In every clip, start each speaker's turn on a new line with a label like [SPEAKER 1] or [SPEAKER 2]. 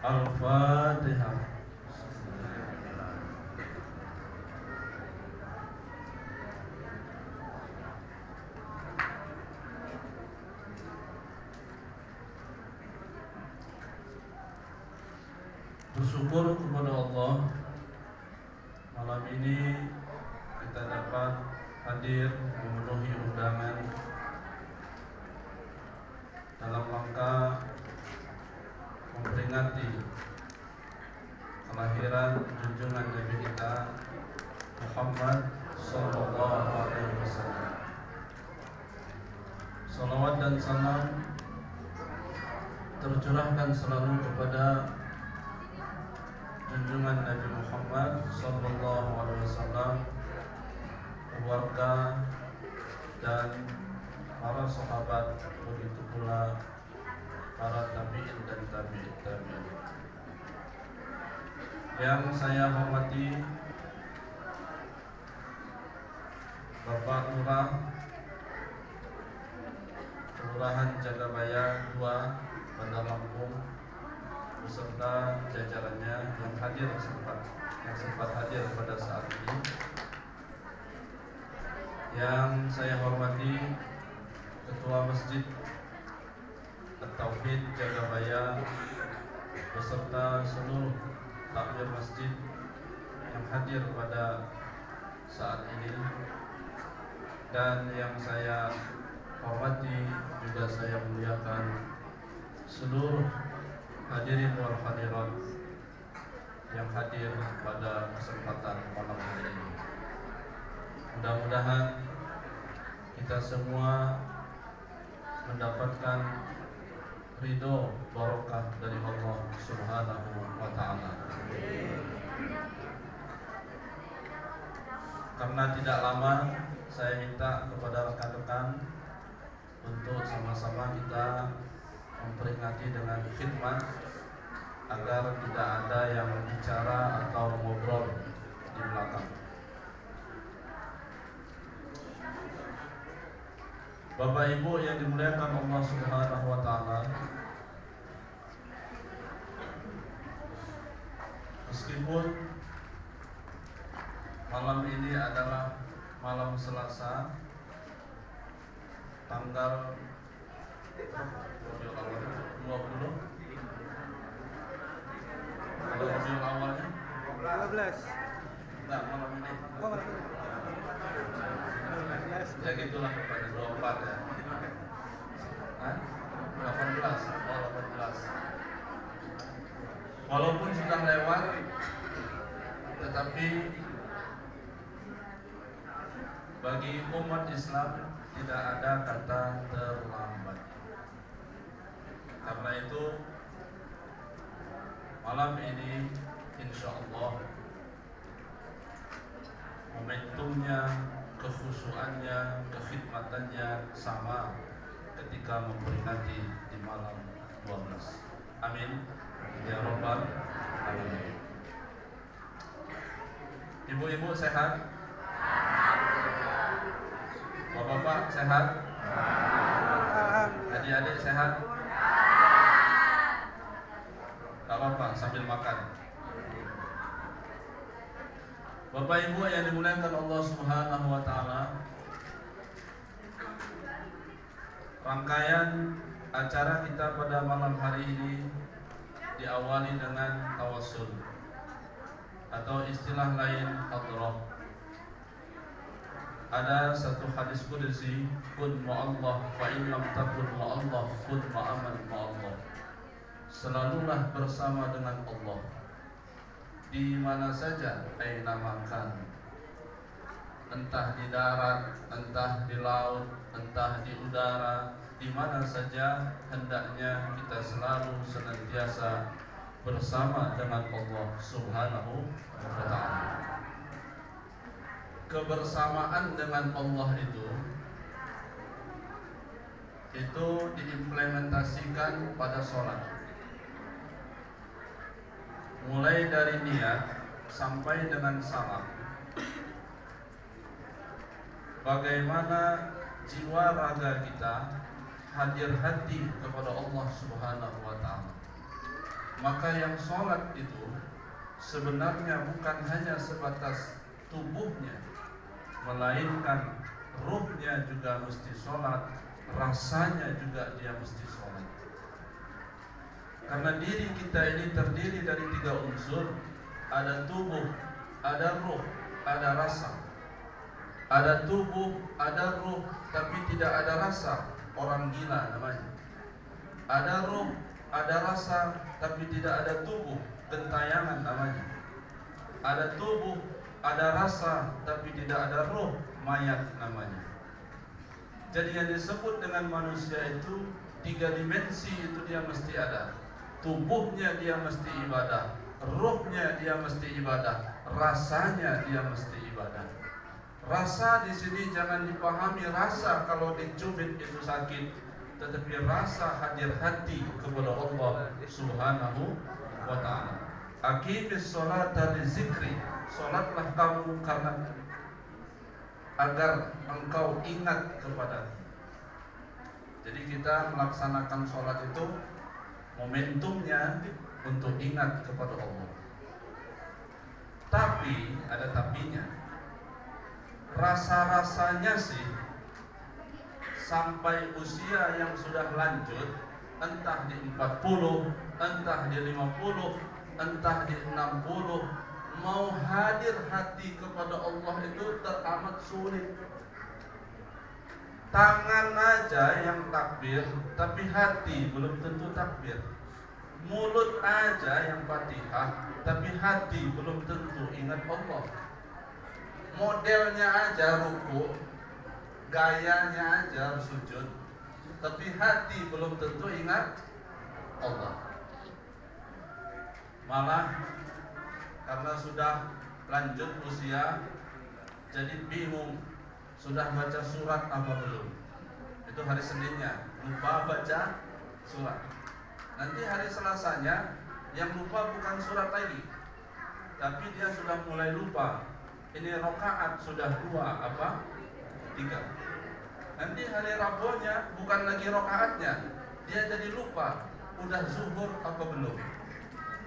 [SPEAKER 1] Al-Fatihah. Bersyukur kepada Allah, malam ini kita dapat hadir memenuhi undangan dalam rangka memperingati kelahiran junjungan Nabi kita Muhammad sallallahu alaihi wasallam. Salawat dan salam tercurahkan selalu kepada junjungan Nabi Muhammad sallallahu alaihi wasallam, keluarga dan para sahabat, begitu pula para tabi'in dan tabi'in. Yang saya hormati Bapak Lurah Kelurahan Jagabaya 2 Bandar Lampung beserta jajarannya yang sempat hadir pada saat ini. Yang saya hormati Ketua Masjid At-Tauhid Jagabaya beserta seluruh takmir masjid yang hadir pada saat ini, dan yang saya hormati juga saya muliakan seluruh hadirin wal hadirat yang hadir pada kesempatan malam hari ini. Mudah-mudahan kita semua mendapatkan ridho barokah dari Allah Subhanahu wa ta'ala. Karena tidak lama, saya minta kepada rekan-rekan untuk sama-sama kita memperingati dengan khidmat agar tidak ada yang bicara atau ngobrol di belakang. Bapak Ibu yang dimuliakan Allah Subhanahu wa ta'ala, meskipun malam ini adalah malam Selasa tanggal 20 kalau Rabiul awalnya
[SPEAKER 2] 12.
[SPEAKER 1] enggak, malam ini ya gitulah, pada 24 ya. 18. Oh, 18. Walaupun sudah lewat, tetapi bagi umat Islam tidak ada kata terlambat. Karena itu malam ini insya Allah momentumnya, kekhusyuannya, kekhidmatannya sama ketika memperingati di malam 12. Amin ya rabbal alamin. Ibu-ibu sehat? Bapak-bapak sehat? Adik-adik sehat? Gak apa-apa, sambil makan. Bapak Ibu yang dimuliakan Allah Subhanahu wa ta'ala, rangkaian acara kita pada malam hari ini diawali dengan tawassul atau istilah lain hadrah. Ada satu hadis qudsi, kun ma'allah fa in lam takun ma'allah kun ma'aman ma'allah. Selalulah bersama dengan Allah di mana saja, aina makan, entah di darat, entah di laut, entah di udara, di mana saja hendaknya kita selalu senantiasa bersama dengan Allah Subhanahu wa ta'ala. Kebersamaan dengan Allah itu diimplementasikan pada sholat, mulai dari niat sampai dengan salam. Bagaimana jiwa raga kita hadir hati kepada Allah Subhanahu wa ta'ala, Maka yang sholat itu sebenarnya bukan hanya sebatas tubuhnya, melainkan ruhnya juga mesti sholat, rasanya juga dia mesti sholat. Karena diri kita ini terdiri dari 3 unsur. Ada tubuh, ada ruh, ada rasa. Ada tubuh, ada ruh, tapi tidak ada rasa, orang gila namanya. Ada ruh, ada rasa, tapi tidak ada tubuh, gentayangan namanya. Ada tubuh, ada rasa, tapi tidak ada ruh, mayat namanya. Jadi yang disebut dengan manusia itu 3 dimensi itu dia mesti ada. Tubuhnya dia mesti ibadah, ruhnya dia mesti ibadah, rasanya dia mesti ibadah. Rasa di sini jangan dipahami rasa kalau dicubit itu sakit, tetapi rasa hadir hati kepada Allah Subhanahu wa ta'ala. Aqimis sholata li zikri, salatlah kamu karena agar engkau ingat kepadaku. Jadi kita melaksanakan sholat itu momentumnya untuk ingat kepada Allah. Tapi ada tapinya. Rasa-rasanya sih sampai usia yang sudah lanjut, entah di 40, entah di 50, entah di 60, mau hadir hati kepada Allah itu teramat sulit. Tangan aja yang takbir, tapi hati belum tentu takbir. Mulut aja yang Fatihah, tapi hati belum tentu ingat Allah. Modelnya aja ruku, gayanya aja sujud, tapi hati belum tentu ingat Allah. Malah karena sudah lanjut usia, jadi bingung sudah baca surat apa belum. Itu hari Seninnya lupa baca surat. Nanti hari Selasanya yang lupa bukan surat lagi, tapi dia sudah mulai lupa. Ini rakaat sudah 2 apa 3. Nanti hari Rabunya bukan lagi rakaatnya, dia jadi lupa udah zuhur apa belum.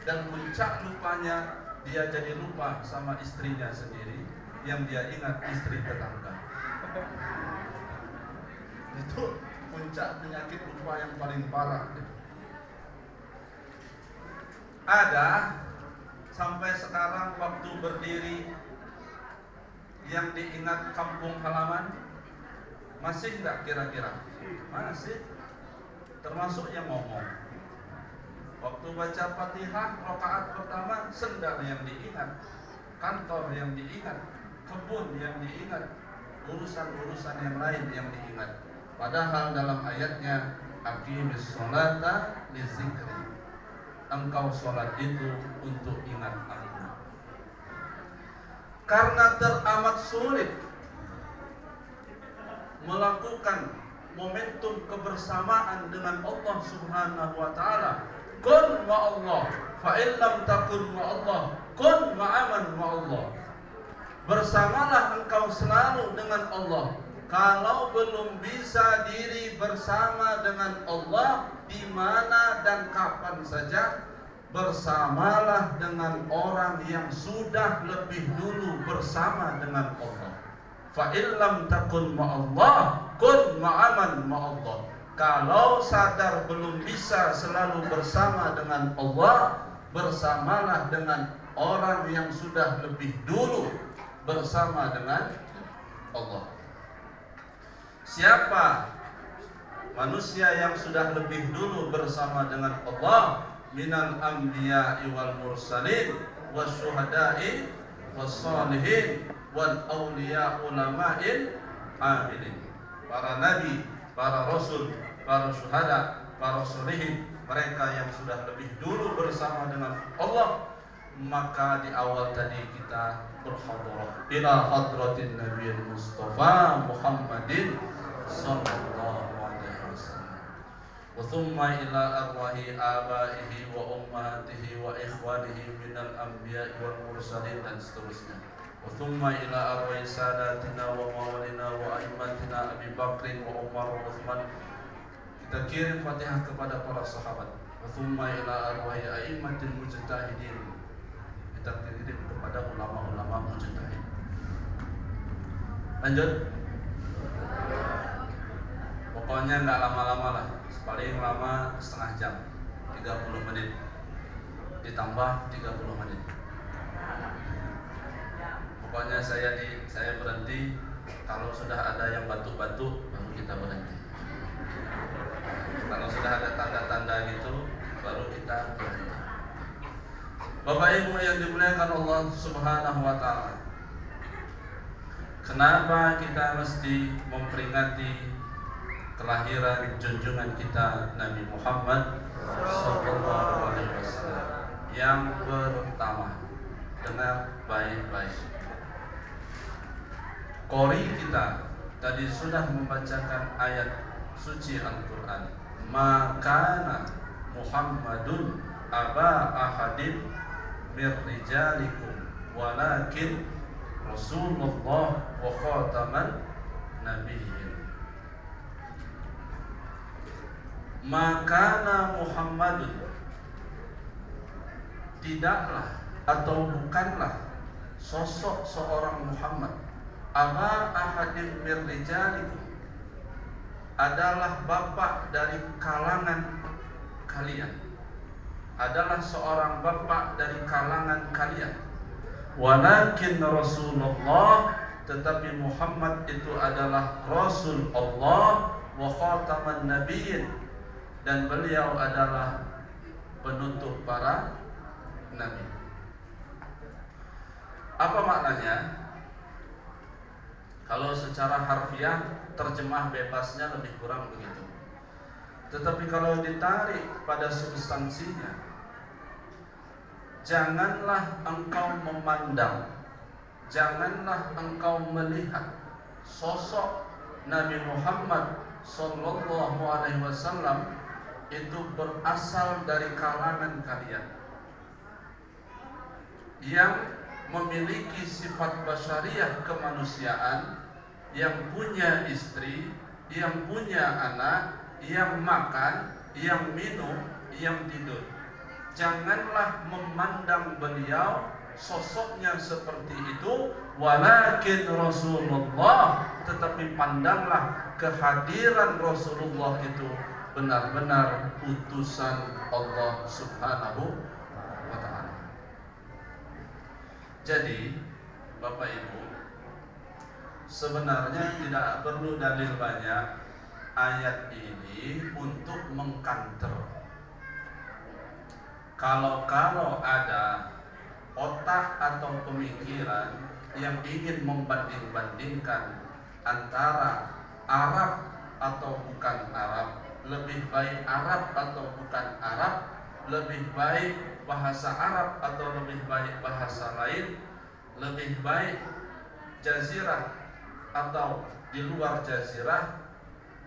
[SPEAKER 1] Dan puncak lupanya dia jadi lupa sama istrinya sendiri, yang dia ingat istri tetangga. Itu puncak penyakit lupa yang paling parah. Ada sampai sekarang waktu berdiri yang diingat kampung halaman, masih enggak kira-kira? Masih. Termasuk yang ngomong. Waktu baca Fatihah rakaat pertama, sendal yang diingat, kantor yang diingat, kebun yang diingat, urusan-urusan yang lain yang diingat. Padahal dalam ayatnya aqimis sholata li zikri. Engkau sholat itu untuk ingat aku. Karena teramat sulit melakukan momentum kebersamaan dengan Allah Subhanahu wa ta'ala. Kun ma Allah, fa in lam takun ma Allah, kun ma'aman ma Allah. Bersamalah engkau selalu dengan Allah. Kalau belum bisa diri bersama dengan Allah, di mana dan kapan saja, bersamalah dengan orang yang sudah lebih dulu bersama dengan Allah. Fa illam takun ma'allah, kun ma'aman ma'allah. Kalau sadar belum bisa selalu bersama dengan Allah, bersamalah dengan orang yang sudah lebih dulu bersama dengan Allah. Siapa manusia yang sudah lebih dulu bersama dengan Allah? Minal anbiya'i wal mursalin wasyuhada'i wassalihin wal awliya ulama'il amilin. Para nabi, para rasul, para syuhada, para sholihin, mereka yang sudah lebih dulu bersama dengan Allah. Maka di awal tadi kita berhadrah ila hadratin nabiyil mustafa Muhammadin sallallahu alaihi wasallam, wa thumma ila arwahi abaihi wa ummatihi wa ikhwanihi minal anbiya'i wal mursalin, dan seterusnya. Wa thumma ila arwahi sadatina wa mawalina wa a'immatina Abi Bakrin wa Umar wa Uthman. Kita kirim Fatihah kepada para sahabat. thumma ila arwahi a'immatil mujtahidin. Kita kirim kepada ulama-ulama mujtahid. Lanjut. Pokoknya nggak lama-lama lah, paling lama setengah jam, 30 menit ditambah 30 menit. Pokoknya saya berhenti kalau sudah ada yang batuk-batuk, baru kita berhenti. Kalau sudah ada tanda-tanda gitu, baru kita berhenti. Bapak Ibu yang dimuliakan Allah Subhanahu wa Ta'ala, kenapa kita mesti memperingati kelahiran junjungan kita Nabi Muhammad sallallahu alaihi wasallam? Yang pertama, dengar baik-baik. Qori kita tadi sudah membacakan ayat suci Al-Quran. Makana Muhammadun aba ahadin mir rijalikum walakin Rasulullah wa khataman nabiyyin. Makana Muhammadun, tidaklah atau bukanlah sosok seorang Muhammad, aba ahadin mir rijalikum, adalah bapak dari kalangan kalian, adalah seorang bapak dari kalangan kalian. Walakin Rasulullah, tetapi Muhammad itu adalah Rasul Allah, wa khataman nabiyyin, dan beliau adalah penutup para nabi. Apa maknanya? Kalau secara harfiah, terjemah bebasnya lebih kurang begitu. Tetapi kalau ditarik pada substansinya, janganlah engkau memandang, janganlah engkau melihat sosok Nabi Muhammad sallallahu alaihi wasallam itu berasal dari kalangan kalian yang memiliki sifat basyariah kemanusiaan, yang punya istri, yang punya anak, yang makan, yang minum, yang tidur. Janganlah memandang beliau sosoknya seperti itu, walakin Rasulullah, tetapi pandanglah kehadiran Rasulullah itu benar-benar utusan Allah Subhanahu wa Ta'ala. Jadi Bapak Ibu, sebenarnya tidak perlu dalil banyak ayat ini untuk mengkanter. Kalau ada otak atau pemikiran yang ingin membanding-bandingkan antara Arab atau bukan Arab, lebih baik Arab atau bukan Arab, lebih baik bahasa Arab atau lebih baik bahasa lain, lebih baik jazirah atau di luar jazirah,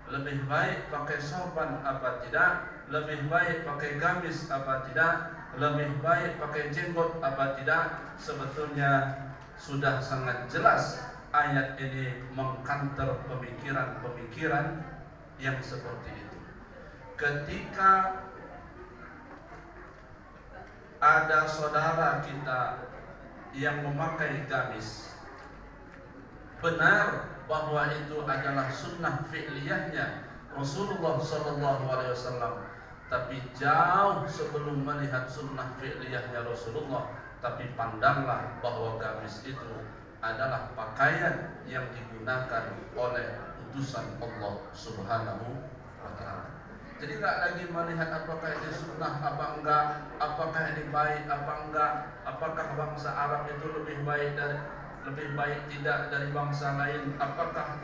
[SPEAKER 1] lebih baik pakai sorban apa tidak, lebih baik pakai gamis apa tidak, lebih baik pakai jenggot apa tidak. Sebetulnya sudah sangat jelas ayat ini mengkanter pemikiran-pemikiran yang seperti itu. Ketika ada saudara kita yang memakai gamis, benar bahwa itu adalah sunnah fi'liyahnya Rasulullah SAW, tapi jauh sebelum melihat sunnah fi'liyahnya Rasulullah, tapi pandanglah bahwa gamis itu adalah pakaian yang digunakan oleh utusan Allah Subhanahu wa Ta'ala. Jadi tidak lagi melihat apakah ini sunnah apa enggak, apakah ini baik apa enggak, apakah bangsa Arab itu lebih baik tidak dari bangsa lain, apakah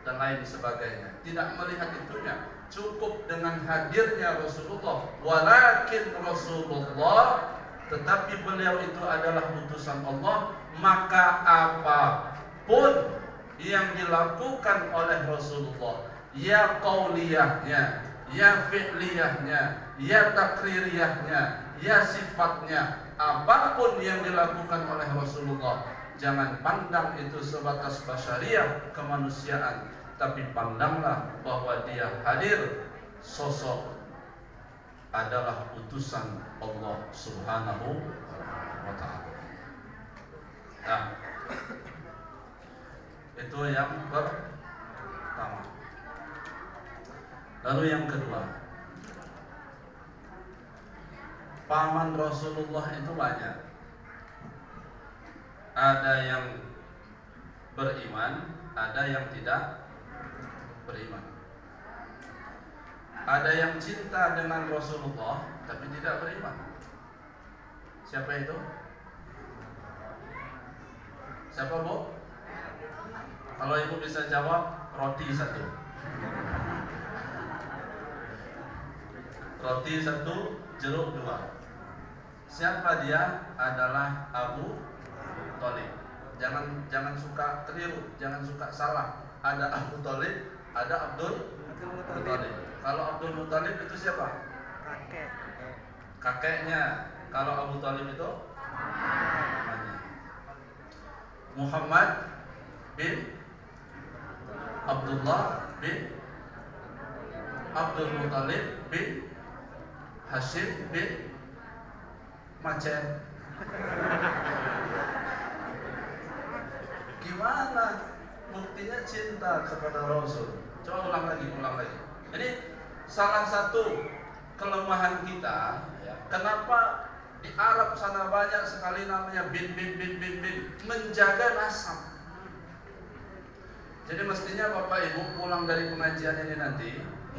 [SPEAKER 1] dan lain sebagainya. Tidak melihat itunya, cukup dengan hadirnya Rasulullah. Walakin Rasulullah, tetapi beliau itu adalah utusan Allah, maka apapun yang dilakukan oleh Rasulullah, ya qauliyahnya, ya fi'liyahnya, ya takririyahnya, ya sifatnya, apapun yang dilakukan oleh Rasulullah, jangan pandang itu sebatas basyariah kemanusiaan, tapi pandanglah bahwa dia hadir sosok adalah utusan Allah Subhanahu wa ta'ala. Nah, itu yang pertama. Lalu yang kedua, paman Rasulullah itu banyak. Ada yang beriman, ada yang tidak beriman. Ada yang cinta dengan Rasulullah tapi tidak beriman. Siapa itu? Siapa, Bu? Kalau Ibu bisa jawab, roti satu. Roti satu, jeruk dua. Siapa dia? Adalah Abu Thalib. Jangan suka keliru, jangan suka salah. Ada Abu Thalib, ada Abdul Muthalib. Kalau Abdul Muthalib itu siapa? Kakeknya. Kalau Abu Thalib itu namanya. Muhammad bin Abdullah bin Abdul Muthalib bin Hashim bin Macen. Gimana buktinya cinta kepada Rasul? Coba ulang lagi. Jadi salah satu kelemahan kita, ya, kenapa di Arab sana banyak sekali namanya bin, menjaga nasab. Jadi mestinya Bapak Ibu pulang dari pengajian ini nanti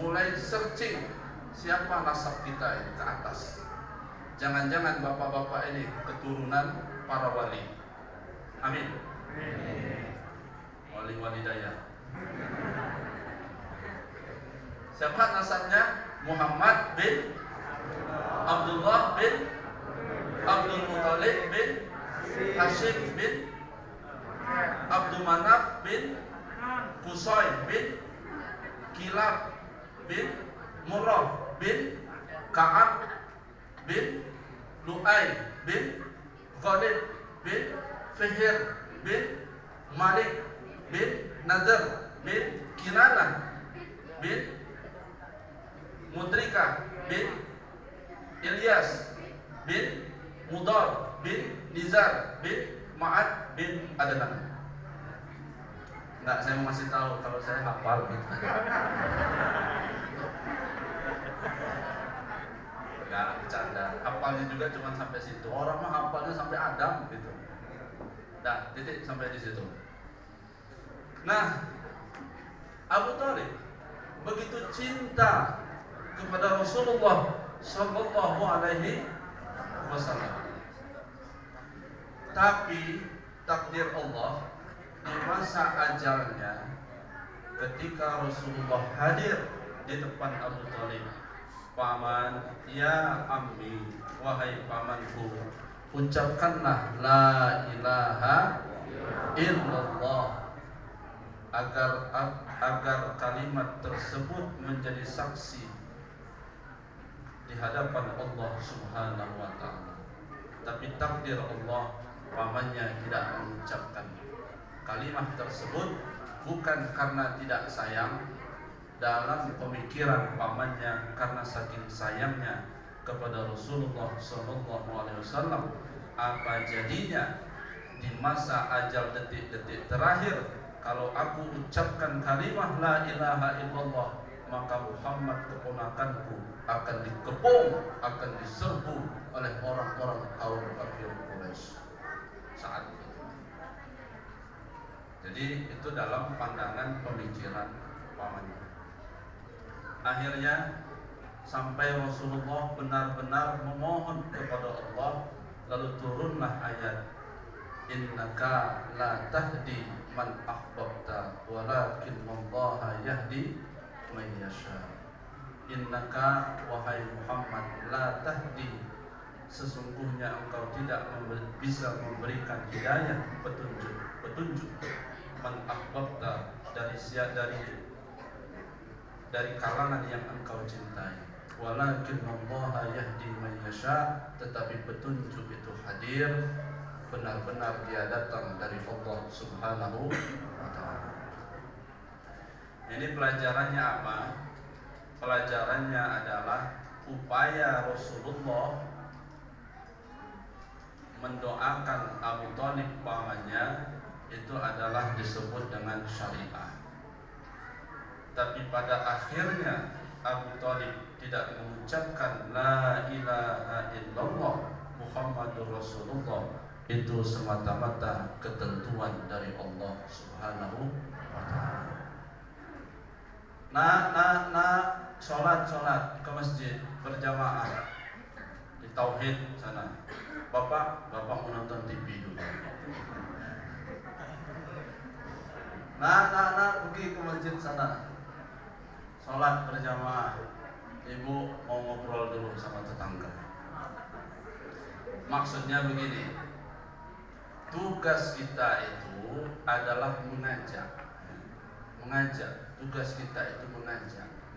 [SPEAKER 1] mulai searching siapa nasab kita ini ke atas. Jangan-jangan bapak-bapak ini keturunan para wali. Amin. Wali daya. Siapa nasabnya? Muhammad bin Abdullah bin Abdul Muthalib bin Hashim bin Abdul Manaf bin Qusay bin Kilab bin Murrah bin Ka'ab bin Lu'ay bin Ghalib bin Fihr bin Malik bin Nadr bin Kinanah bin Mudrika bin Ilyas bin Mudar bin Nizar bin Ma'ad bin Adnan. Enggak, saya mau masih tahu kalau saya hafal gitu. Enggak, bercanda. Hafalnya juga cuma sampai situ. Orang mah hafalnya sampai Adam gitu. Nah, titik sampai di situ. Nah, Abu Thalib begitu cinta kepada Rasulullah Sallallahu Alaihi Wasallam. Tapi takdir Allah, di masa ajalnya, ketika Rasulullah hadir di depan Abu Thalib, paman, ya ammi, wahai pamanku, ucapkanlah la ilaha illallah, agar kalimat tersebut menjadi saksi di hadapan Allah Subhanahu wa ta'ala. Tapi takdir Allah, pamannya tidak mengucapkan kalimat tersebut bukan karena tidak sayang. Dalam pemikiran pamannya, karena saking sayangnya kepada Rasulullah SAW, apa jadinya di masa ajal detik-detik terakhir kalau aku ucapkan kalimat la ilaha illallah, maka Muhammad keponakanku akan dikepung, akan diserbu oleh orang-orang kaum kafir Quraisy saat itu. Jadi itu dalam pandangan pemikiran pamannya. Akhirnya sampai Rasulullah benar-benar memohon kepada Allah, lalu turunlah ayat innaka la tahdi man ahbabta walakin Allah yahdi man yasha. Innaka, wahai Muhammad, la tahdi, sesungguhnya engkau tidak bisa memberikan hidayah, petunjuk man ahbabta, dari kalangan yang engkau cintai. Walakin Allah yahdi man yasha, tetapi petunjuk itu hadir, benar-benar dia datang dari Allah Subhanahu wa ta'ala. Ini pelajarannya apa? Pelajarannya adalah upaya Rasulullah mendoakan Abu Thalib pamannya itu adalah disebut dengan syariah. Tapi pada akhirnya Abu Thalib tidak mengucapkan la ilaha illallah Muhammadur Rasulullah, itu semata-mata ketentuan dari Allah Subhanahu wa taala. Sholat ke masjid berjamaah di tauhid sana. Bapak menonton TV dulu. Pergi ke masjid sana. Sholat berjamaah. Ibu mau ngobrol dulu sama tetangga. Maksudnya begini, tugas kita itu adalah mengajak. Tugas kita itu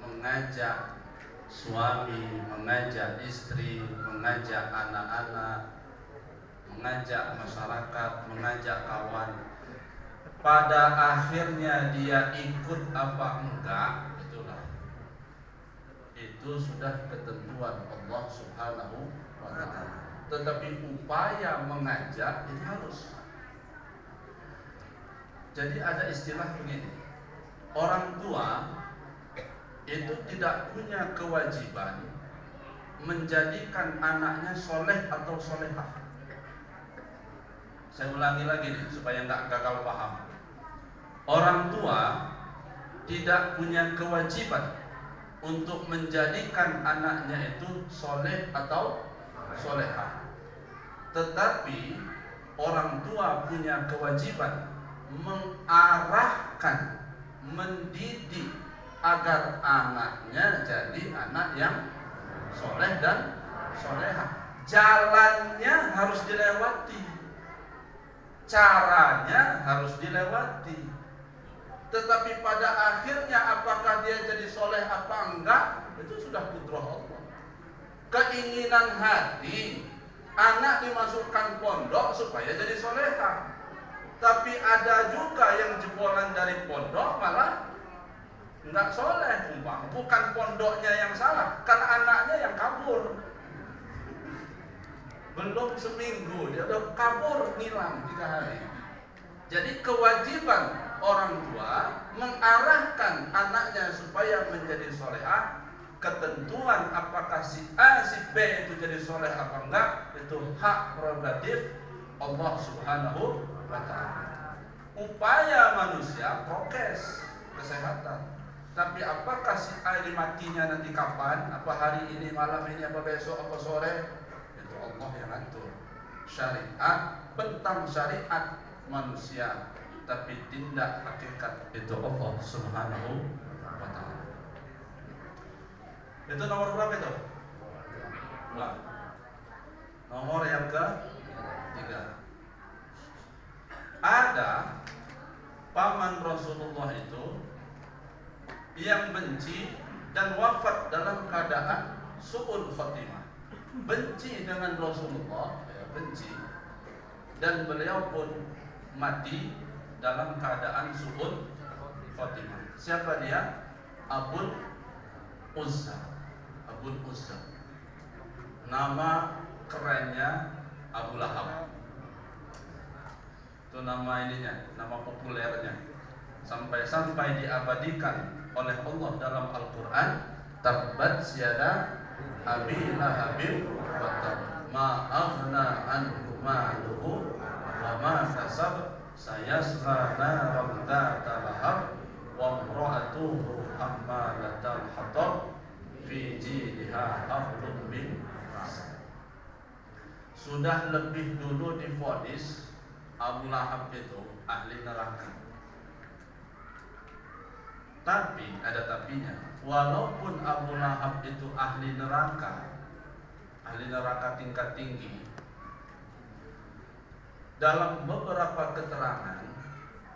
[SPEAKER 1] mengajak suami, mengajak istri, mengajak anak-anak, mengajak masyarakat, mengajak kawan. Pada akhirnya dia ikut apa enggak, itu sudah ketentuan Allah Subhanahu wa ta'ala. Tetapi upaya mengajak itu harus. Jadi ada istilah begini, orang tua itu tidak punya kewajiban menjadikan anaknya soleh atau solehah. Saya ulangi lagi nih supaya nggak gagal paham. Orang tua tidak punya kewajiban untuk menjadikan anaknya itu soleh atau solehah. Tetapi orang tua punya kewajiban mengarahkan, mendidik agar anaknya jadi anak yang soleh dan solehah. Jalannya harus dilewati, caranya harus dilewati. Tetapi pada akhirnya apakah dia jadi soleh apa enggak, itu sudah kudrah Allah. Keinginan hati anak dimasukkan pondok supaya jadi solehah. Tapi ada juga yang jebolan dari pondok malah enggak soleh. Bukan pondoknya yang salah, karena anaknya yang kabur. Belum seminggu dia udah kabur, hilang 3 hari. Jadi kewajiban orang tua mengarahkan anaknya supaya menjadi solehah. Ketentuan apakah si A, si B itu jadi soleh apa enggak, itu hak prerogatif Allah Subhanahu wa ta'ala. Upaya manusia prokes kesehatan. Tapi apakah si A ini matinya nanti kapan? Apa hari ini, malam ini, apa besok, apa sore? Itu Allah yang atur. Syariat, bentang syariat manusia, tapi tindak hakikat itu Allah Subhanahu wa ta'ala. Itu nomor berapa itu? 2. Nomor yang ke-3. Ada paman Rasulullah itu yang benci dan wafat dalam keadaan su'ul khatimah. Benci dengan Rasulullah, benci, dan beliau pun mati dalam keadaan su'ul khatimah. Siapa dia? Abul Uzza. Nama kerennya Abu Lahab. Itu nama ininya, nama populernya. Sampai diabadikan oleh Allah dalam Al-Quran, tabbat yada abi lahabin wa tab, ma aghna anhu maluhu wa ma kasab, sayasla naran dzata lahab wa imra'atuhu hammalatal hatab fi jidha hablum min masad. Sudah lebih dulu divonis Abu Lahab itu ahli neraka. Tapi ada tapinya, walaupun Abu Lahab itu ahli neraka tingkat tinggi, dalam beberapa keterangan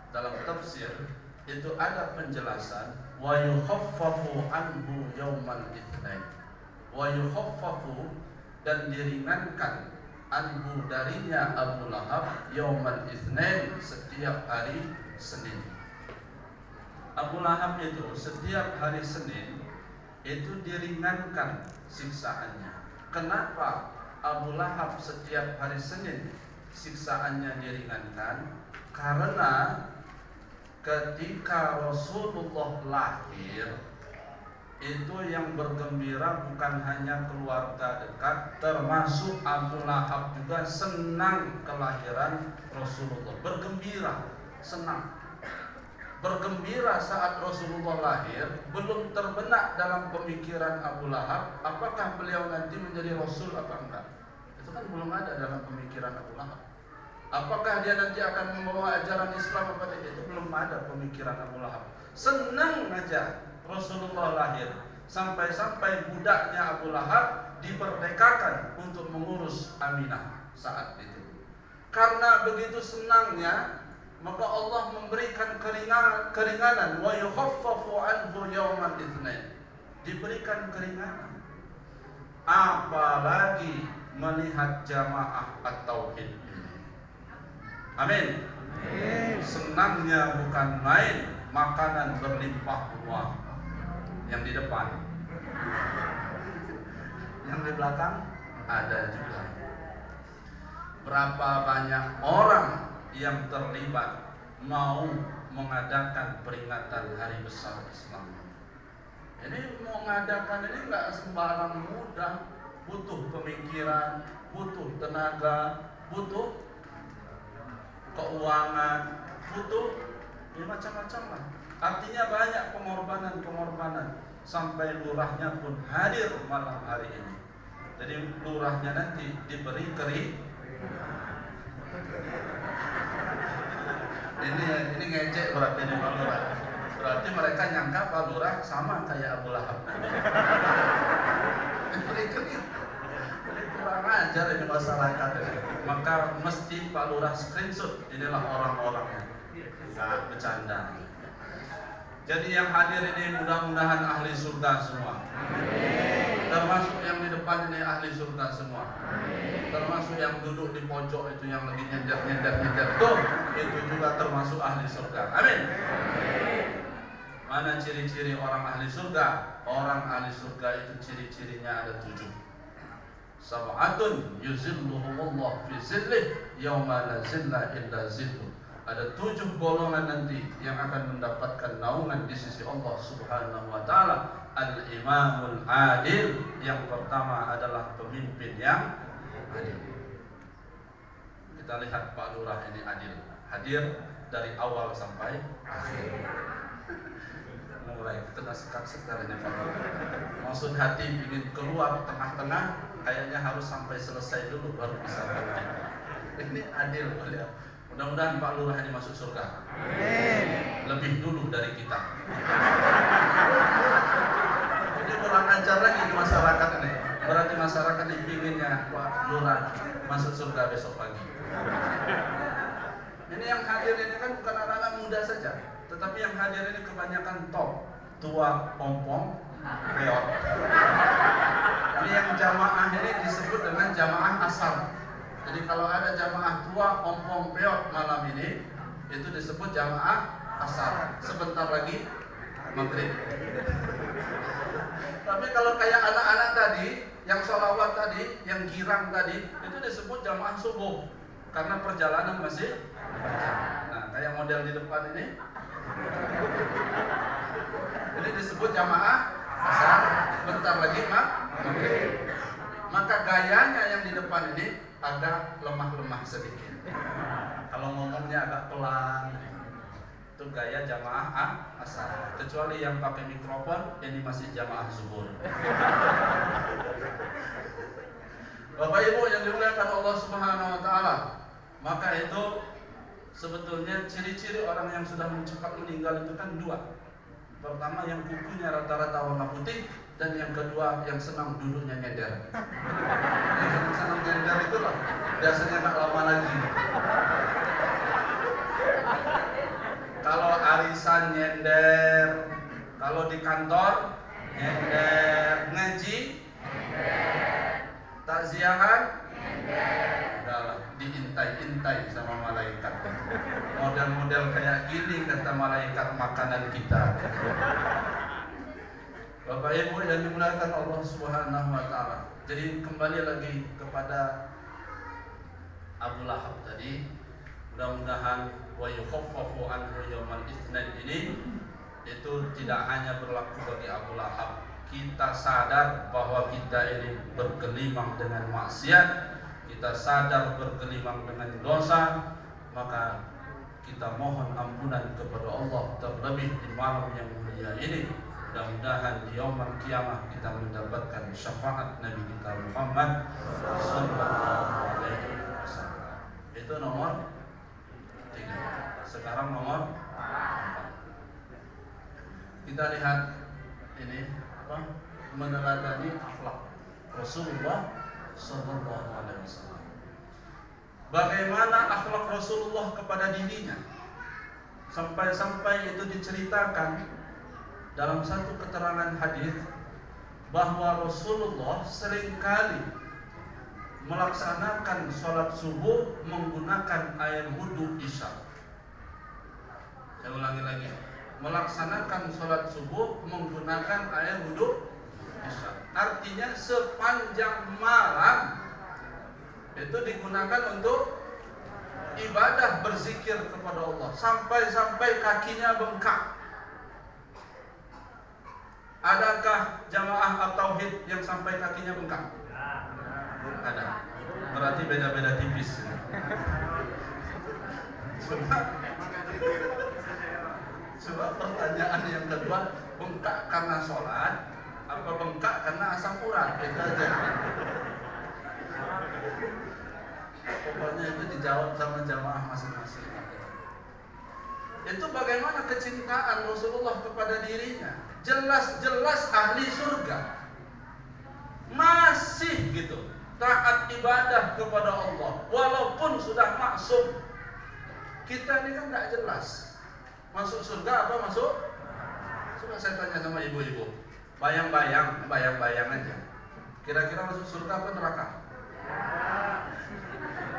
[SPEAKER 1] dalam tafsir itu ada penjelasan wa yukhaffafu anhu yaumal itsnain. Wa yukhaffafu, dan diringankan, anhu darinya Abu Lahab, yaumal itsnain, setiap hari Senin. Abu Lahab itu setiap hari Senin itu diringankan siksaannya. Kenapa Abu Lahab setiap hari Senin siksaannya diringankan? Karena ketika Rasulullah lahir, itu yang bergembira bukan hanya keluarga dekat, termasuk Abu Lahab juga senang kelahiran Rasulullah, bergembira, senang. Bergembira saat Rasulullah lahir, belum terbenak dalam pemikiran Abu Lahab apakah beliau nanti menjadi Rasul apa enggak. Itu kan belum ada dalam pemikiran Abu Lahab. Apakah dia nanti akan membawa ajaran Islam apa tidak, itu belum ada pemikiran Abu Lahab. Senang aja Rasulullah lahir, sampai-sampai budaknya Abu Lahab diperdekakan untuk mengurus Aminah saat itu. Karena begitu senangnya, maka Allah memberikan keringanan, wa yukhaffafu anhu yawmal itsnain. Diberikan keringanan. Apalagi melihat jamaah at-tauhid ini. Amin. Senangnya bukan main, makanan berlimpah ruah. Yang di depan, yang di belakang ada juga. Berapa banyak orang yang terlibat mau mengadakan peringatan hari besar Islam. Ini mau mengadakan ini nggak sembarang mudah, butuh pemikiran, butuh tenaga, butuh keuangan, butuh ya macam-macam lah. Artinya banyak pengorbanan sampai lurahnya pun hadir malam hari ini. Jadi lurahnya nanti diberi ini ngecek berarti ini Pak Lurah. Berarti mereka nyangka Pak Lurah sama kayak Abu Lahab. Ini kurang ajar ini masyarakat ini. Maka mesti Pak Lurah screenshot, inilah orang-orangnya. Nggak bercanda. Jadi yang hadir ini mudah-mudahan ahli surga semua. Termasuk yang di depan ini ahli surga semua. Termasuk yang duduk di pojok itu yang lagi nyender tuh, itu juga termasuk ahli surga. Amin. Mana ciri-ciri orang ahli surga? Orang ahli surga itu ciri-cirinya ada 7. Sab'atun yuzilluhumullah fi zillih yauma la zilla illa zilluh. Ada 7 golongan nanti yang akan mendapatkan naungan di sisi Allah Subhanahu wa taala. Al-imamul adil, yang pertama adalah pemimpin yang adil. Kita lihat Pak Lurah ini adil, hadir dari awal sampai akhir. Mulai kena sekar-sekar ini Pak Lurah. Maksud hati ingin keluar tengah-tengah, kayaknya harus sampai selesai dulu baru bisa berhenti. Ini adil beliau. Mudah-mudahan Pak Lurah ini masuk surga. Amin. Lebih dulu dari kita. Ini kurang ajar lagi di masyarakat ini. Berarti masyarakat ini pinginnya Pak Lurah masuk surga besok pagi. Ini yang hadir ini kan bukan anak-anak muda saja, tetapi yang hadir ini kebanyakan top, tua, pompong, reot. Ini yang jamaah ini disebut dengan jamaah asal. Jadi kalau ada jamaah tua, ompong, peot malam ini, itu disebut jamaah asar. Sebentar lagi maghrib. Tapi kalau kayak anak-anak tadi, yang sholawat tadi, yang girang tadi, itu disebut jamaah subuh. Karena perjalanan masih panjang. Nah, kayak model di depan ini disebut jamaah asar. Bentar lagi maghrib. Maka gayanya yang di depan ini agak lemah-lemah sedikit. Kalau ngomongnya agak pelan, itu gaya jamaah asar. Kecuali yang pakai mikrofon, ini masih jamaah zuhur. Bapak Ibu yang dimuliakan Allah Subhanahu wa taala, maka itu sebetulnya ciri-ciri orang yang sudah cepat meninggal itu kan 2. Pertama yang kukunya rata-rata warna putih, dan yang kedua yang senang duduknya nyender. Yang senang nyender itu lah biasanya nggak lama lagi. Kalau arisan nyender, kalau di kantor nyender, ngaji nyender, takziahan nyender, udahlah diintai-intai sama malaikat. Model-model kayak gini kata malaikat makanan kita. Bapak Ibu yang dimuliakan Allah Subhanahu wa taala. Jadi kembali lagi kepada Abu Lahab tadi. Mudah-mudahan wa yukhaffafu anhu yaumal itsnain ini itu tidak hanya berlaku bagi Abu Lahab. Kita sadar bahwa kita ini bergelimang dengan maksiat, kita sadar bergelimang dengan dosa, maka kita mohon ampunan kepada Allah, terlebih di malam yang mulia ini. Mudah-mudahan di yaumul kiamah kita mendapatkan syafaat Nabi kita Muhammad sallallahu alaihi wasallam. Itu nomor 3. Sekarang nomor 4. Kita lihat ini apa? Meneladani akhlak Rasulullah sallallahu alaihi wasallam. Bagaimana akhlak Rasulullah kepada dirinya? Sampai-sampai itu diceritakan dalam satu keterangan hadis bahwa Rasulullah seringkali melaksanakan sholat subuh menggunakan air wudhu isya. Saya ulangi lagi, melaksanakan sholat subuh menggunakan air wudhu isya. Artinya sepanjang malam itu digunakan untuk ibadah berzikir kepada Allah, sampai-sampai kakinya bengkak. Adakah jamaah tauhid yang sampai kakinya bengkak? Ada. Berarti beda-beda tipis. Coba pertanyaan yang kedua, bengkak karena sholat, apa bengkak karena asam urat? Itu aja. Pokoknya itu dijawab sama jamaah masing-masing. Itu bagaimana kecintaan Rasulullah kepada dirinya. Jelas-jelas ahli surga, masih gitu taat ibadah kepada Allah walaupun sudah maksum. Kita ini kan tidak jelas masuk surga apa masuk. Coba saya tanya sama ibu-ibu, bayang-bayang aja, kira-kira masuk surga apa neraka?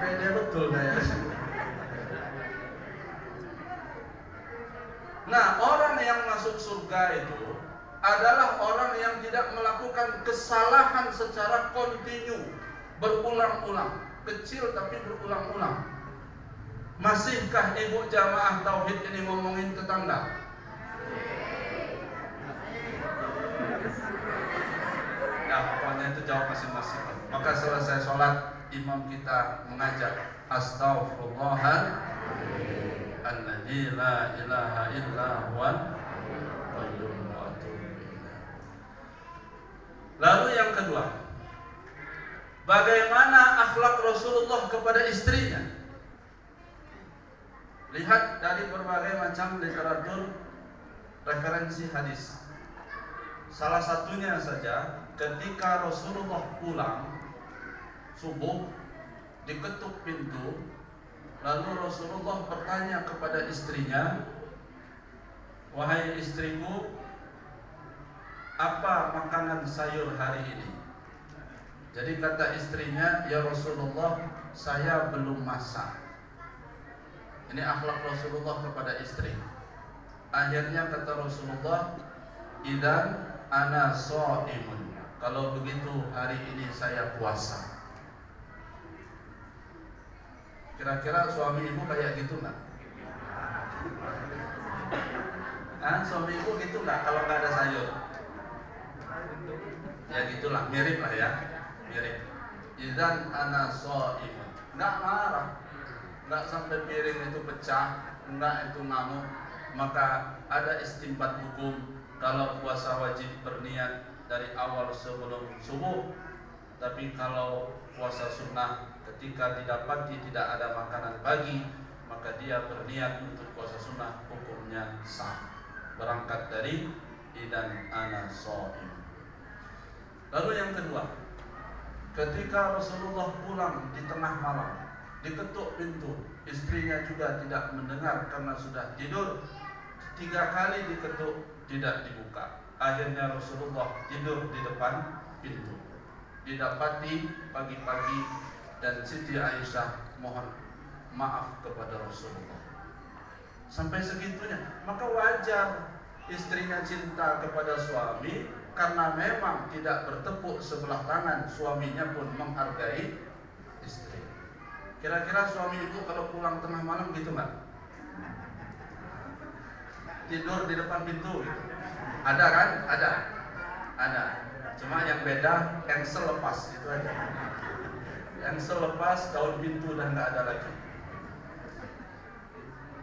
[SPEAKER 1] Pede betul ya. Nah, orang yang masuk surga itu adalah orang yang tidak melakukan kesalahan secara kontinu, berulang-ulang, kecil tapi berulang-ulang. Masihkah ibu jamaah tauhid ini ngomongin tetangga? Ya, pokoknya itu jawab masing-masing. Maka selesai sholat, imam kita mengajak astaghfirullahal alladzi la ilaha illa huwal qayyum wa atubu ilaih. Lalu yang kedua, bagaimana akhlak Rasulullah kepada istrinya? Lihat dari berbagai macam literatur referensi hadis. Salah satunya saja ketika Rasulullah pulang subuh, diketuk pintu. Lalu Rasulullah bertanya kepada istrinya, wahai istriku, apa makanan sayur hari ini? Jadi kata istrinya, ya Rasulullah, saya belum masak. Ini akhlak Rasulullah kepada istri. Akhirnya kata Rasulullah, idan ana shaimun. Kalau begitu hari ini saya puasa. Kira-kira suami ibu kayak gitu nggak? Suami ibu gitu nggak kalau nggak ada sayur? Ya gitulah, mirip lah ya, mirip. Idzan ana shaimun. Nggak marah, nggak sampai piring itu pecah, nggak itu ngamuk. Maka ada istinbat hukum kalau puasa wajib berniat dari awal sebelum subuh. Tapi kalau puasa sunnah ketika didapati tidak ada makanan pagi, maka dia berniat untuk puasa sunnah, hukumnya sah. Berangkat dari idan ana shaim. Lalu yang kedua, ketika Rasulullah pulang di tengah malam, diketuk pintu, istrinya juga tidak mendengar karena sudah tidur. 3 kali diketuk, tidak dibuka. Akhirnya Rasulullah tidur di depan pintu. Didapati pagi-pagi dan Siti Aisyah mohon maaf kepada Rasulullah. Sampai segitunya, maka wajar istrinya cinta kepada suami, karena memang tidak bertepuk sebelah tangan, suaminya pun menghargai istri. Kira-kira suami ibu kalau pulang tengah malam gitu nggak? Tidur di depan pintu gitu. Ada kan? Ada. Cuma yang beda cancel lepas itu aja. Cancel lepas, daun pintu dan nggak ada lagi.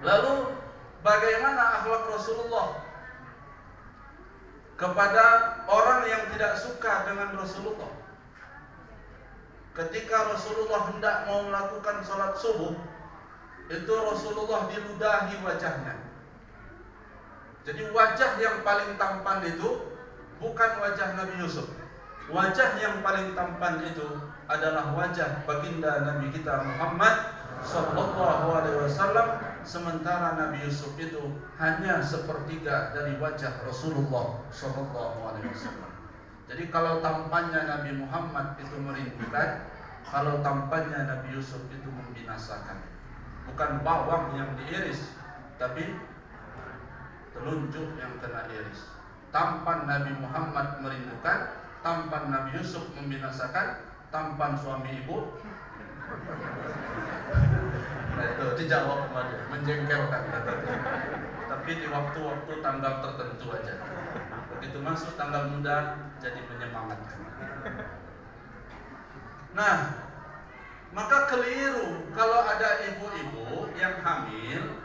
[SPEAKER 1] Lalu bagaimana akhlak Rasulullah kepada orang yang tidak suka dengan Rasulullah? Ketika Rasulullah hendak mau melakukan sholat subuh, itu Rasulullah diludahi wajahnya. Jadi wajah yang paling tampan itu bukan wajah Nabi Yusuf. Wajah yang paling tampan itu adalah wajah baginda Nabi kita Muhammad sallallahu alaihi wasallam, sementara Nabi Yusuf itu hanya sepertiga dari wajah Rasulullah sallallahu alaihi wasallam. Jadi kalau tampannya Nabi Muhammad itu merindukan, kalau tampannya Nabi Yusuf itu membinasakan. Bukan bawang yang diiris, tapi telunjuk yang kena iris. Tampan Nabi Muhammad merindukan, tampan Nabi Yusuf membinasakan, tampan suami ibu. Nah itu dijawab sama dia, menjengkelkan. Tapi di waktu-waktu tanggal tertentu aja. Begitu masuk tanggal muda, jadi menyemangatkan. Nah, maka keliru kalau ada ibu-ibu yang hamil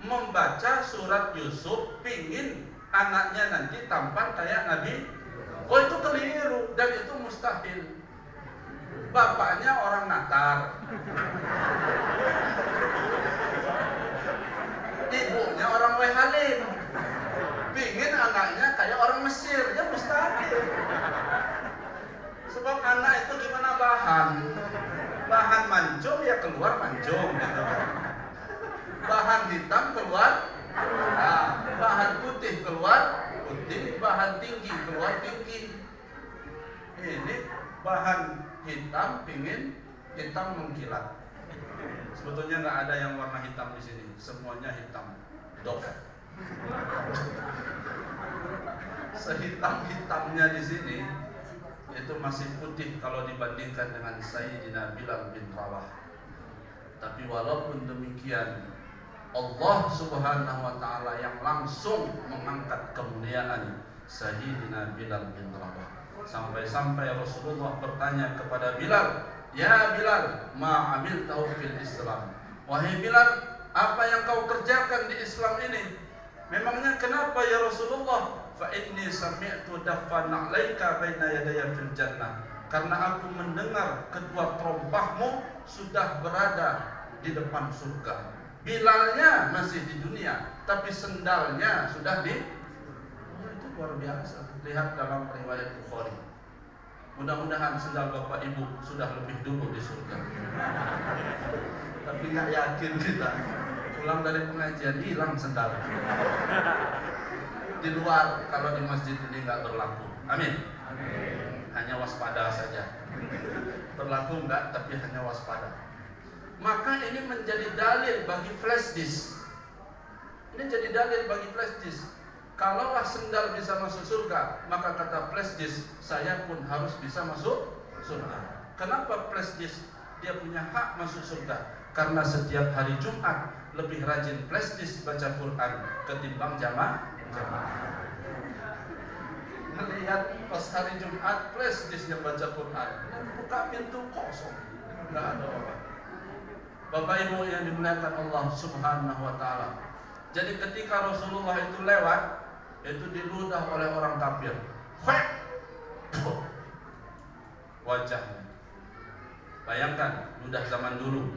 [SPEAKER 1] membaca surat Yusuf pingin anaknya nanti tampan kayak Nabi. Oh itu keliru dan itu mustahil. Bapaknya orang Natar, ibunya orang Wehalim, pingin anaknya kayak orang Mesir, ya mustahil. Sebab anak itu gimana bahan mancung ya keluar mancung gitu kan. Bahan hitam keluar, nah, bahan putih keluar putih, bahan tinggi keluar tinggi. Ini bahan hitam pingin hitam mengkilat. Sebetulnya nggak ada yang warna hitam di sini, semuanya hitam dok. Sehitam-hitamnya di sini itu masih putih kalau dibandingkan dengan Sayyidina Bilal bin Rabah. Tapi walaupun demikian, Allah Subhanahu wa taala yang langsung mengangkat kemuliaan Sayyidina Bilal bin Rabah. Sampai-sampai Rasulullah bertanya kepada Bilal, "Ya Bilal, ma amiltahu fil Islam?" Wahai Bilal, apa yang kau kerjakan di Islam ini? Memangnya kenapa ya Rasulullah? Fa inni sami'tu daffan 'alaika baina yadaya fil jannah. Karena aku mendengar kedua terompahmu sudah berada di depan surga. Bilalnya masih di dunia, tapi sendalnya sudah di. Oh, itu luar biasa. Lihat dalam riwayat Bukhari. Mudah-mudahan sendal bapak ibu sudah lebih dulu di surga. Tapi nggak yakin kita. Pulang dari pengajian hilang sendal. Di luar, kalau di masjid ini nggak berlaku. Amin. Hanya waspada saja. Berlaku enggak, tapi hanya waspada. Maka ini menjadi dalil bagi flash disk. Ini jadi dalil bagi flash disk. Kalaulah sendal bisa masuk surga, maka kata flash disk, saya pun harus bisa masuk surga. Kenapa flash disk dia punya hak masuk surga? Karena setiap hari Jumat lebih rajin flash disk baca Quran ketimbang jamaah. Melihat pas hari Jumat flash disk yang baca Quran, buka pintu kosong, nggak ada orang. Bapak Ibu yang dimuliakan Allah Subhanahu wa taala. Jadi ketika Rasulullah itu lewat, itu diludah oleh orang kafir. Wajahnya. Bayangkan, ludah zaman dulu.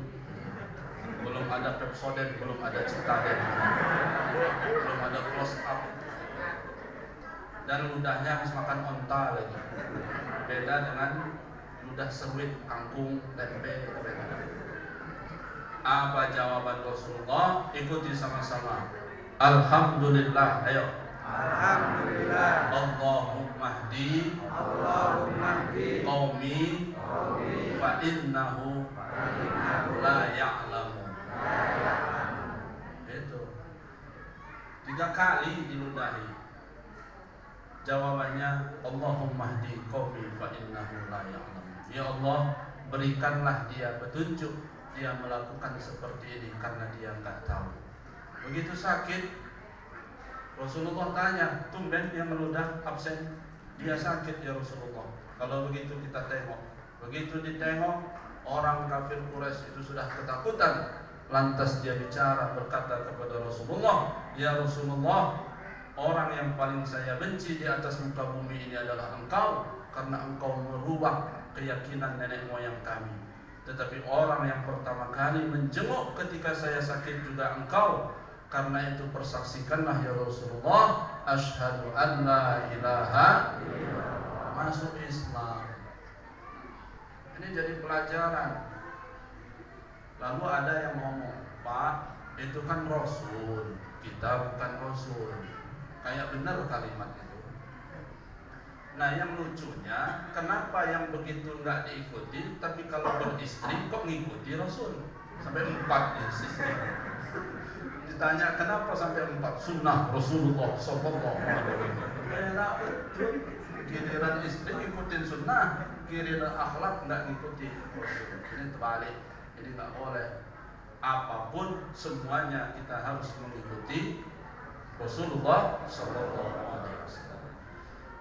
[SPEAKER 1] Belum ada Pepsodent, belum ada Citadel, belum ada close up. Dan ludahnya harus makan onta lagi. Beda dengan ludah seruit, kangkung, tempe, beda. Apa jawaban Rasulullah? Ikuti sama-sama. Alhamdulillah, ayo.
[SPEAKER 2] Alhamdulillah.
[SPEAKER 1] Allahumma hdi qaumi fa innahu la ya'lamu. Itu 3 kali diludahi. Jawabannya, Allahumma hdi qaumi fa innahu la ya'lam. Ya Allah, berikanlah dia petunjuk, dia melakukan seperti ini karena dia enggak tahu. Begitu sakit, Rasulullah tanya, tumben yang meludah absen? Dia sakit ya Rasulullah. Kalau begitu kita tengok. Begitu ditengok, orang kafir Quraisy itu sudah ketakutan. Lantas dia bicara, berkata kepada Rasulullah, ya Rasulullah, orang yang paling saya benci di atas muka bumi ini adalah engkau, karena engkau merubah keyakinan nenek moyang kami. Tetapi orang yang pertama kali menjenguk ketika saya sakit juga engkau. Karena itu persaksikanlah ya Rasulullah, asyhadu an la ilaha illallah, masuk Islam. Ini jadi pelajaran. Lalu ada yang ngomong, Pak, itu kan Rasul, kita bukan Rasul. Kayak benar kalimat itu. Nah yang lucunya, kenapa yang begitu nggak diikuti, tapi kalau beristri kok ngikuti Rasul? Sampai 4 istri. Ditanya kenapa sampai 4? Sunnah Rasulullah sallallahu alaihi wasallam. Enak betul. Giliran istri ngikutin sunnah, giliran akhlak nggak ngikuti Rasul. Ini terbalik. Jadi nggak boleh. Apapun semuanya kita harus mengikuti Rasulullah sallallahu alaihi wasallam.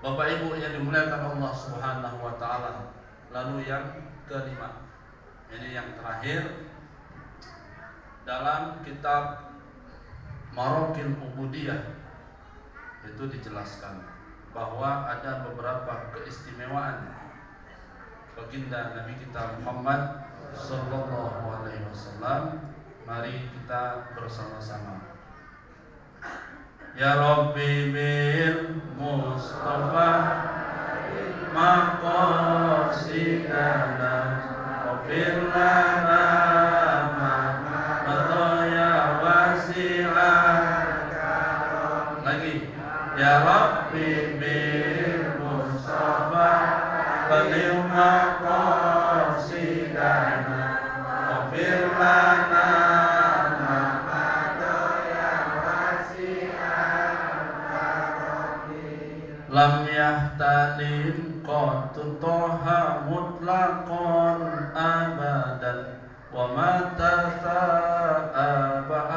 [SPEAKER 1] Bapak Ibu yang dimuliakan Allah Subhanahu wa taala. Lalu yang kelima. Ini yang terakhir dalam kitab Maraqil Ubudiyah itu dijelaskan bahwa ada beberapa keistimewaan baginda Nabi kita Muhammad sallallahu alaihi wasallam. Mari kita bersama-sama. Ya Rabbi bil Mustafa maqasidana wafir lana madaya wasi'ah. Lagi. Ya Rabbi bil Mustafa baligh maqasidana wafir lana lam yahtalim qatun toha mutlaqan abadan wa ma tatha'aba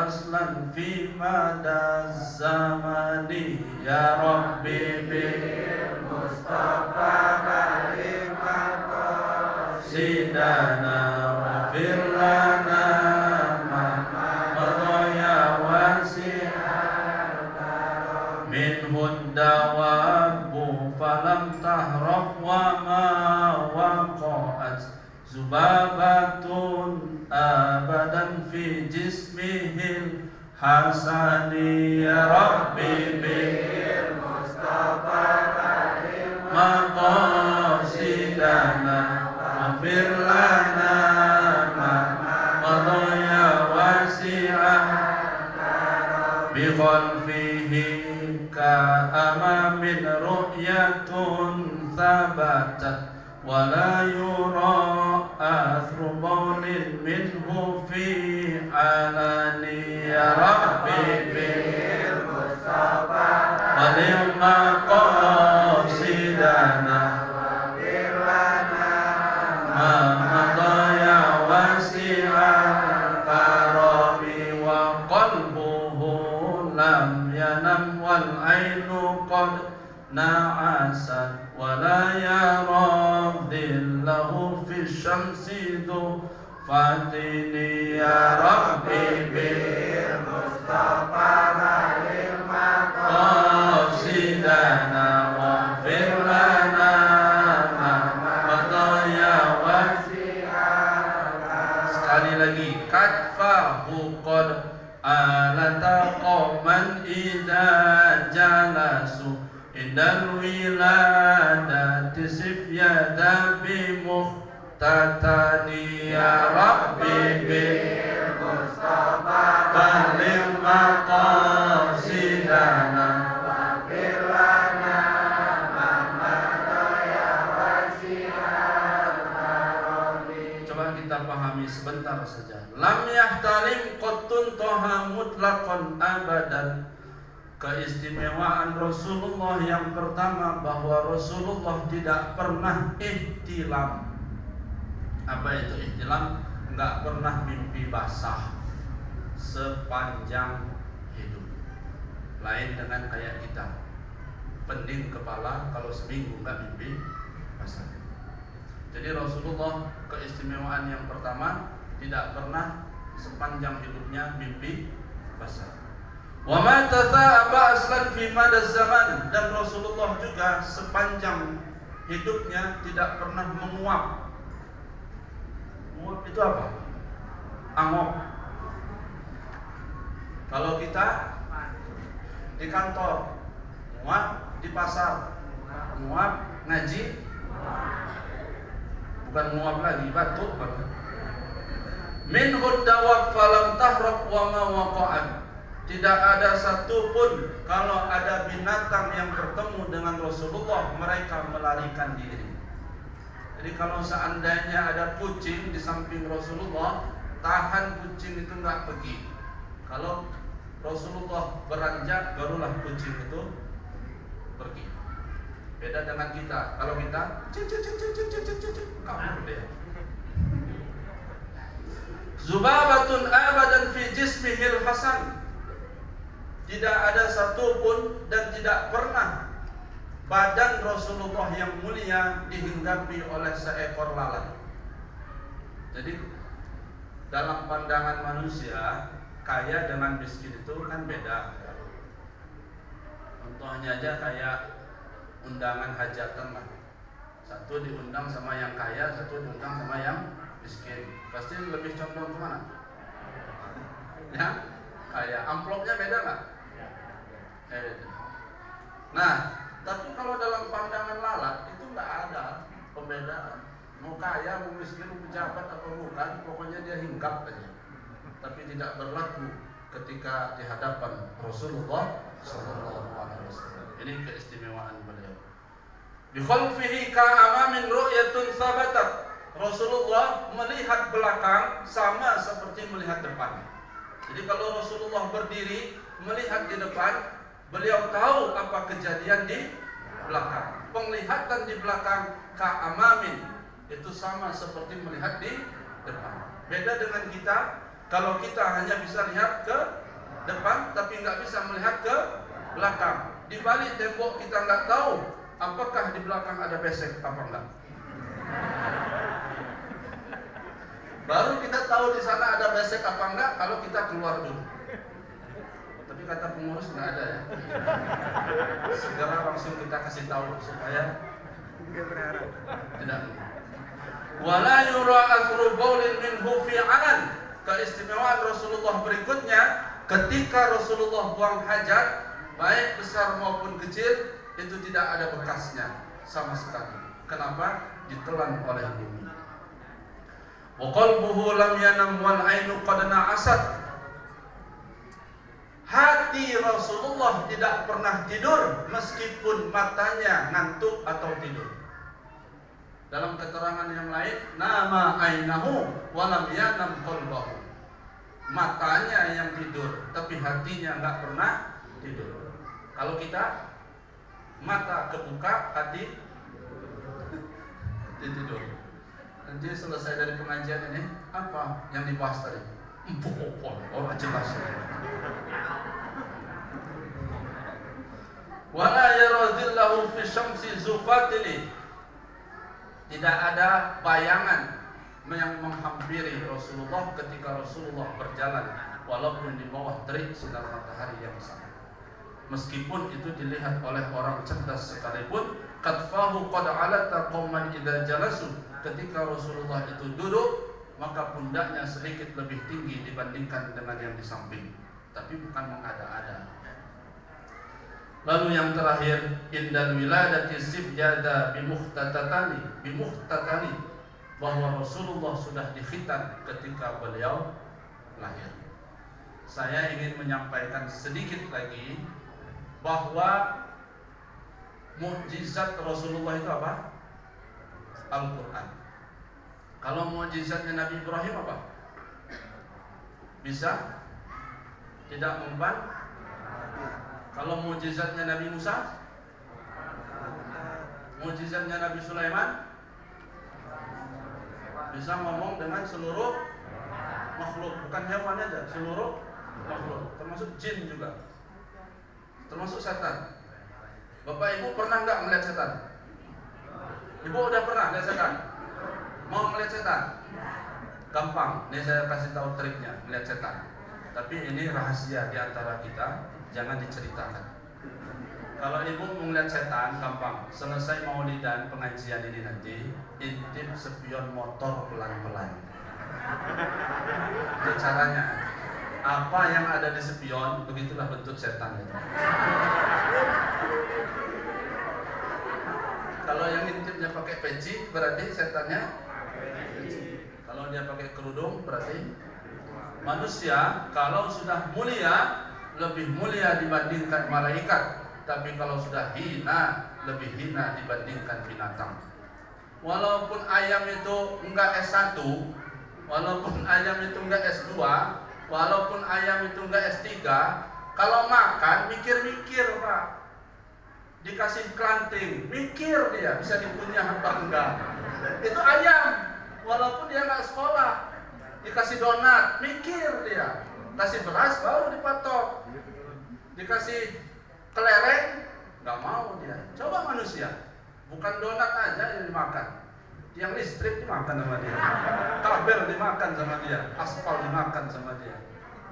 [SPEAKER 1] aslan fi madaz zamani. Ya Rabbi bil Mustafa baligh maqasidana wafir lana madaya wasi'ah minhud dawabu falam tahraf wa ma waqa'at zubabatun abadan fi jismihil hasani. Ya Rabbi bil Mustafa baligh maqasidana wafir lana madaya wasi'ah bi khalfihi ka'ama min ru'yatun thabatat wa la yura athru bawlin minhu fi alani. Ya Rabbi bil Mustafa baligh maqasidana wafir lana madaya wasi'ah karami wa qalbuhu lam yanam wal ainu qad na'asat wa la yara dhillahu fi syamsi dhu fatini. Ya Rabbi bil Mustafa baligh maqasidana wafir lana madaya wasi'ah. Sekali lagi, katfahu qad alata qawman idza jalasu indal wiladati sifyada bi muhtatani. Ya Rabbi bil Mustafa baligh maqasidana wafir lana madaya wasi'ah karami. Coba kita pahami sebentar saja. Lam yahtalim qattun toha mutlaqan abadan Keistimewaan Rasulullah yang pertama bahwa Rasulullah tidak pernah ihtilam. Apa itu ihtilam? Enggak pernah mimpi basah sepanjang hidup. Lain dengan kayak kita, pening kepala kalau seminggu enggak mimpi basah. Jadi Rasulullah keistimewaan yang pertama tidak pernah sepanjang hidupnya mimpi basah. Wa ma tata'aba aslan fi madaz zaman, dan Rasulullah juga sepanjang hidupnya tidak pernah menguap. Menguap itu apa? Angop. Kalau kita di kantor, menguap, di pasar, menguap, ngaji, bukan menguap lagi, batuk. Min huddawab falam tahrab wa ma waqa'an. Tidak ada satupun kalau ada binatang yang bertemu dengan Rasulullah mereka melarikan diri. Jadi kalau seandainya ada kucing di samping Rasulullah, tahan kucing itu enggak pergi. Kalau Rasulullah beranjak, barulah kucing itu pergi. Beda dengan kita. Kalau kita kabur dia. Zubabatun abadan fi jismihil hasan. Tidak ada satupun dan tidak pernah badan Rasulullah yang mulia dihinggapi oleh seekor lalat. Jadi dalam pandangan manusia, kaya dengan miskin itu kan beda. Contohnya aja kayak undangan hajatan lah. Satu diundang sama yang kaya, satu diundang sama yang miskin. Pasti lebih condong kemana? Ya, kaya. Amplopnya beda nggak? Nah, tapi kalau dalam pandangan lalat itu nggak ada pembedaan. Mau kaya, mau miskin, mau pejabat atau bukan, pokoknya dia hinggap aja. Tapi tidak berlaku ketika di hadapan Rasulullah Sallallahu Alaihi Wasallam. Ini keistimewaan beliau. Bi khalfihi ka'amamin ru'yatun sabatat. Rasulullah melihat belakang sama seperti melihat depan. Jadi kalau Rasulullah berdiri melihat di depan, beliau tahu apa kejadian di belakang. Penglihatan di belakang ka'amamin itu sama seperti melihat di depan. Beda dengan kita, kalau kita hanya bisa lihat ke depan tapi nggak bisa melihat ke belakang. Di balik tembok kita nggak tahu apakah di belakang ada besek apa enggak. Baru kita tahu di sana ada besek apa enggak kalau kita keluar dulu. Tapi kata pengurus nggak ada ya. Segera langsung kita kasih tahu supaya tidak. Wala yura athru baulin minhu fi alan. Keistimewaan Rasulullah berikutnya, ketika Rasulullah buang hajat, baik besar maupun kecil, itu tidak ada bekasnya sama sekali. Kenapa? Ditelan oleh bumi. Wa qalbuhu lam yanam wal ainu qad na'asat. Hati Rasulullah tidak pernah tidur meskipun matanya ngantuk atau tidur. Dalam keterangan yang lain, nama ainahu wa lam yanam qalbuhu. Matanya yang tidur, tapi hatinya enggak pernah tidur. Kalau kita mata kebuka, hati tidur. Nanti selesai dari pengajian ini, apa yang dibahas tadi? Orang jelas. Wala yaradillahu fi syamsi zufatili. Tidak ada bayangan yang menghampiri Rasulullah ketika Rasulullah berjalan walaupun di bawah terik sinar matahari yang sangat. Meskipun itu dilihat oleh orang cerdas sekalipun, qadfahu qad alata qauman idza jalasu. Ketika Rasulullah itu duduk, maka pundaknya sedikit lebih tinggi dibandingkan dengan yang di samping. Tapi bukan mengada-ada. Lalu yang terakhir, indal wiladati sibjada bimuhtatani, bahwa Rasulullah sudah dikhitan ketika beliau lahir. Saya ingin menyampaikan sedikit lagi bahwa mukjizat Rasulullah itu apa? Al-Quran. Kalau mukjizatnya Nabi Ibrahim apa? Bisa tidak mempan Kalau mukjizatnya Nabi Musa, mukjizatnya Nabi Sulaiman, bisa ngomong dengan seluruh makhluk, bukan hewan aja, seluruh makhluk, termasuk jin juga, termasuk setan. Bapak Ibu pernah nggak melihat setan? Ibu udah pernah lihat setan? Mau melihat setan? Gampang, ini saya kasih tahu triknya melihat setan. Tapi ini rahasia di antara kita, jangan diceritakan. Kalau ibu mau melihat setan, gampang. Selesai maulidan pengajian ini nanti, intip spion motor pelan-pelan. Itu caranya. Apa yang ada di spion, begitulah bentuk setan itu. Kalau yang intipnya pakai peci, berarti setannya peci. Kalau dia pakai kerudung, berarti manusia. Kalau sudah mulia, lebih mulia dibandingkan malaikat. Tapi kalau sudah hina, lebih hina dibandingkan binatang. Walaupun ayam itu enggak S1, walaupun ayam itu enggak S2, walaupun ayam itu enggak S3, kalau makan mikir-mikir, Pak. Dikasih kelanting, mikir dia bisa dikunyah apa enggak. Itu ayam, walaupun dia enggak sekolah. Dikasih donat, mikir dia. Kasih beras baru dipatok. Dikasih kelereng, nggak mau dia. Coba manusia, bukan donat aja yang dimakan, yang listrik dimakan sama dia, kabel dimakan sama dia, aspal dimakan sama dia.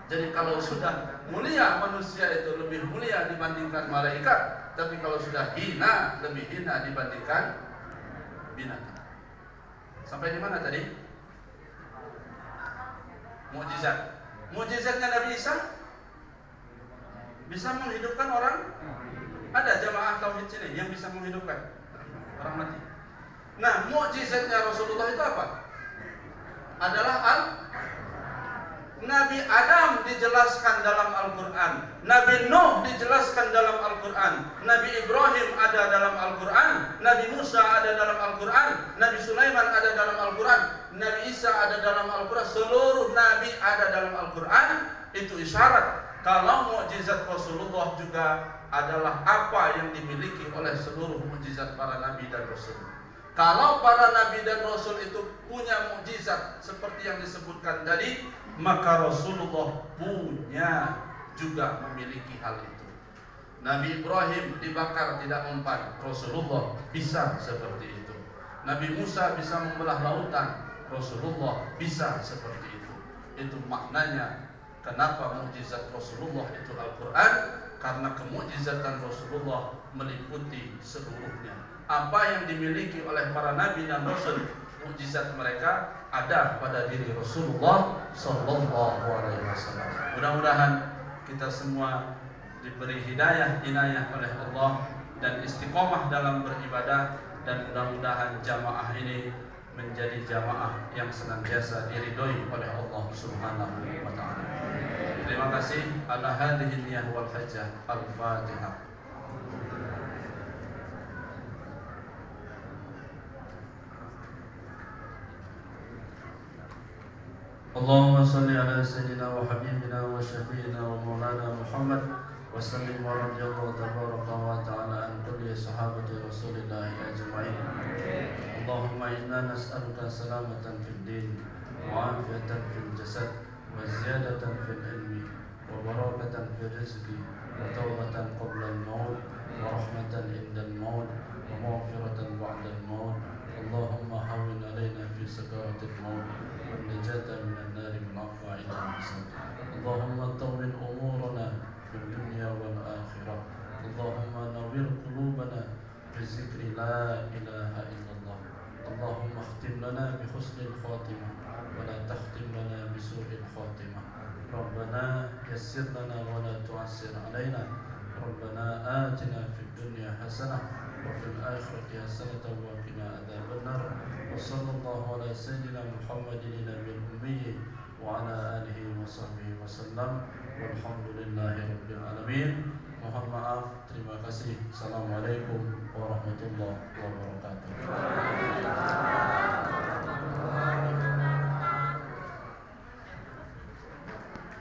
[SPEAKER 1] Jadi kalau sudah mulia manusia itu lebih mulia dibandingkan malaikat, tapi kalau sudah hina lebih hina dibandingkan binatang. Sampai di mana tadi? Mukjizat. Mukjizatnya Nabi Isa bisa menghidupkan orang. Ada jamaah tauhid sini yang bisa menghidupkan orang mati. Nah, mukjizatnya Rasulullah itu apa? Adalah Nabi Adam dijelaskan dalam Al-Quran, Nabi Nuh dijelaskan dalam Al-Quran, Nabi Ibrahim ada dalam Al-Quran, Nabi Musa ada dalam Al-Quran, Nabi Sulaiman ada dalam Al-Quran, Nabi Isa ada dalam Al-Quran. Seluruh Nabi ada dalam Al-Quran. Itu isyarat kalau mukjizat Rasulullah juga adalah apa yang dimiliki oleh seluruh mukjizat para Nabi dan Rasul. Kalau para Nabi dan Rasul itu punya mukjizat seperti yang disebutkan tadi, maka Rasulullah punya juga memiliki hal itu. Nabi Ibrahim dibakar tidak mempan, Rasulullah bisa seperti itu. Nabi Musa bisa membelah lautan, Rasulullah bisa seperti itu. Itu maknanya kenapa mukjizat Rasulullah itu Al-Quran, karena kemukjizatan Rasulullah meliputi seluruhnya. Apa yang dimiliki oleh para Nabi dan Rasul, mukjizat mereka ada pada diri Rasulullah Sallallahu Alaihi Wasallam. Mudah-mudahan kita semua diberi hidayah, inayah oleh Allah dan istiqomah dalam beribadah, dan mudah-mudahan jamaah ini menjadi jamaah yang senantiasa diridhoi oleh Allah Subhanahu wa taala. Terima kasih. Ala hadhihi niyyah wal hajjah. Al-Fatihah. Allahumma salli ala sayyidina wa habibina wa syafi'ina wa maulana Muhammad wa sallim wa radiyallahu tabaraka wa ta'ala an kulli sahabati Rasulillah ajma'in. Allahumma inna nas'aluka salamatan fid din wa afiyatan fil jasad wa ziyadatan fil ilmi wa barakatan fil rizqi wa tawbatan qabla al-maut wa rahmatan inda al-maut wa maghfiratan ba'da al-maut. Allahumma hawwin alaina fi sakaratil maut والنجاة من النار بالعفو عند الحساب. اللهم طول أمورنا في الدنيا والآخرة. اللهم نور قلوبنا بذكر لا إله إلا الله. اللهم اختم لنا بحسن الخاتمة ولا تختم لنا بسوء الخاتمة. ربنا يسر لنا ولا تعسر علينا. ربنا آتنا في الدنيا حسنة وفي الآخرة حسنة وقنا عذاب النار. وصلى الله على سيدنا محمد النبي الأمي وعلى آله وصحبه وسلم والحمد لله رب العالمين. Mohon maaf, terima kasih. Assalamualaikum warahmatullahi wabarakatuh.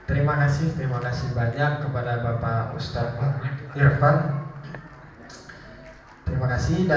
[SPEAKER 2] Terima kasih banyak kepada Bapak
[SPEAKER 3] Ustaz Irfan. Terima kasih. Dan